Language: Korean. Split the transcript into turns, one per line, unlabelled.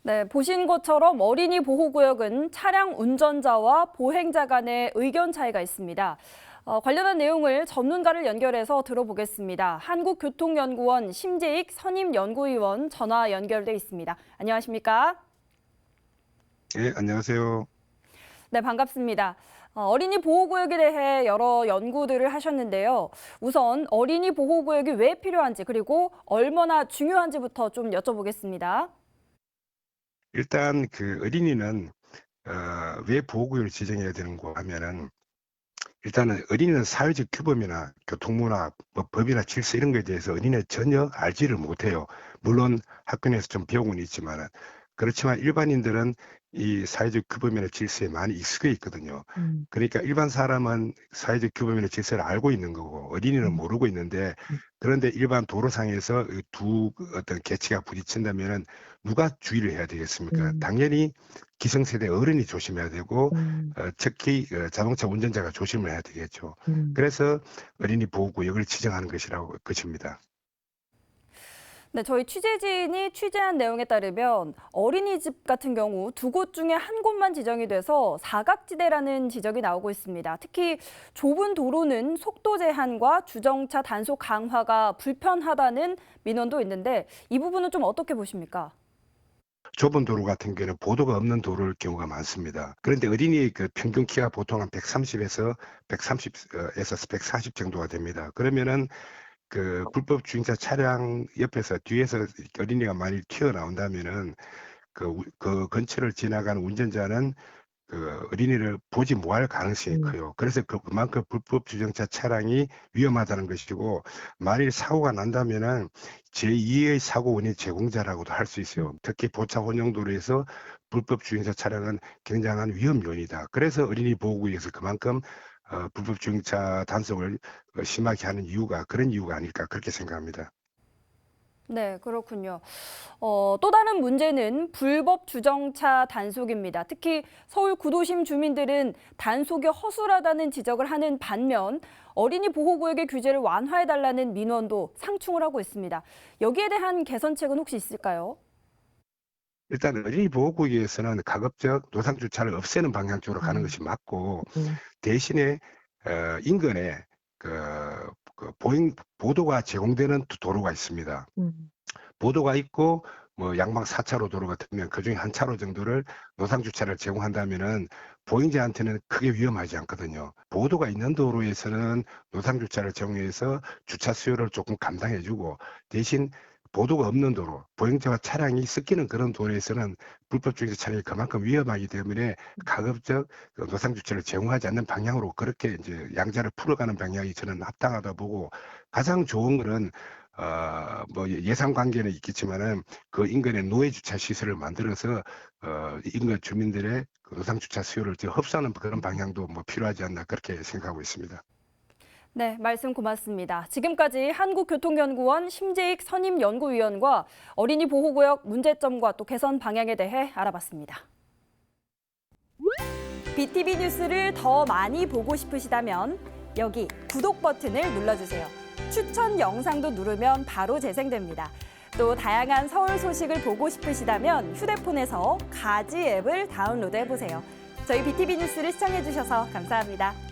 네, 보신 것처럼 어린이 보호구역은 차량 운전자와 보행자 간의 의견 차이가 있습니다. 관련한 내용을 전문가를 연결해서 들어보겠습니다. 한국교통연구원 심재익 선임연구위원 전화 연결돼 있습니다. 안녕하십니까?
네, 안녕하세요.
네, 반갑습니다. 어린이 보호구역에 대해 여러 연구들을 하셨는데요. 우선 어린이 보호구역이 왜 필요한지 그리고 얼마나 중요한지부터 좀 여쭤보겠습니다.
일단 그 어린이는 왜 보호구역을 지정해야 되는가 하면은 일단은 어린이는 사회적 규범이나 교통문화, 뭐 법이나 질서 이런 거에 대해서 어린이는 전혀 알지를 못해요. 물론 학교 내에서 좀 배우고는 있지만은 그렇지만 일반인들은 이 사회적 규범이나 질서에 많이 익숙해 있거든요.
음.
그러니까 일반 사람은 사회적 규범이나 질서를 알고 있는 거고 어린이는
음.
모르고 있는데
음.
그런데 일반 도로상에서 이두 어떤 개체가 부딪힌다면은 누가 주의를 해야 되겠습니까?
음.
당연히 기성세대 어른이 조심해야 되고
음.
특히 자동차 운전자가 조심을 해야 되겠죠.
음.
그래서 어린이 보호구역을 지정하는 것입니다.
네, 저희 취재진이 취재한 내용에 따르면 어린이집 같은 경우 두 곳 중에 한 곳만 지정이 돼서 사각지대라는 지적이 나오고 있습니다. 특히 좁은 도로는 속도 제한과 주정차 단속 강화가 불편하다는 민원도 있는데 이 부분은 좀 어떻게 보십니까?
좁은 도로 같은 경우는 보도가 없는 도로일 경우가 많습니다. 그런데 어린이 그 평균 키가 보통 한 130에서 140 정도가 됩니다. 그러면은 그 불법 주행차 차량 옆에서 뒤에서 어린이가 만일 튀어나온다면은 그 근처를 지나가는 운전자는 그 어린이를 보지 못할 가능성이
음.
커요. 그래서 그만큼 불법 주정차 차량이 위험하다는 것이고 만일 사고가 난다면은 제2의 사고 원인 제공자라고도 할 수 있어요. 특히 보차 혼용도로에서 불법 주행차 차량은 굉장한 위험 요인이다. 그래서 어린이 보호구역에서 그만큼 불법 주행차 단속을 심하게 하는 이유가 그런 이유가 아닐까 그렇게 생각합니다.
네, 그렇군요. 또 다른 문제는 불법 주정차 단속입니다. 특히 서울 구도심 주민들은 단속이 허술하다는 지적을 하는 반면 어린이 보호구역의 규제를 완화해달라는 민원도 상충을 하고 있습니다. 여기에 대한 개선책은 혹시 있을까요?
일단 어린이 보호구역에서는 가급적 노상주차를 없애는 방향 쪽으로 가는
음.
것이 맞고
음.
대신에 인근에 그, 보도가 제공되는 도로가 있습니다.
음.
보도가 있고 뭐 양방 4차로 도로 같으면 그중에 한 차로 정도를 노상 주차를 제공한다면은 보행자한테는 크게 위험하지 않거든요. 보도가 있는 도로에서는 노상 주차를 제공해서 주차 수요를 조금 감당해주고 대신 보도가 없는 도로, 보행자와 차량이 섞이는 그런 도로에서는 불법 주행자 차량이 그만큼 위험하기 때문에 가급적 그 노상 주차를 제공하지 않는 방향으로 그렇게 이제 양자를 풀어가는 방향이 저는 합당하다 보고 가장 좋은 거는 뭐 예산 관계는 있겠지만은 그 인근에 노예 주차 시설을 만들어서 인근 주민들의 그 노상 주차 수요를 흡수하는 그런 방향도 뭐 필요하지 않나 그렇게 생각하고 있습니다.
네, 말씀 고맙습니다. 지금까지 한국교통연구원 심재익 선임연구위원과 어린이 보호구역 문제점과 또 개선 방향에 대해 알아봤습니다. BTV 뉴스를 더 많이 보고 싶으시다면 여기 구독 버튼을 눌러주세요. 추천 영상도 누르면 바로 재생됩니다. 또 다양한 서울 소식을 보고 싶으시다면 휴대폰에서 가지 앱을 다운로드해보세요. 저희 BTV 뉴스를 시청해주셔서 감사합니다.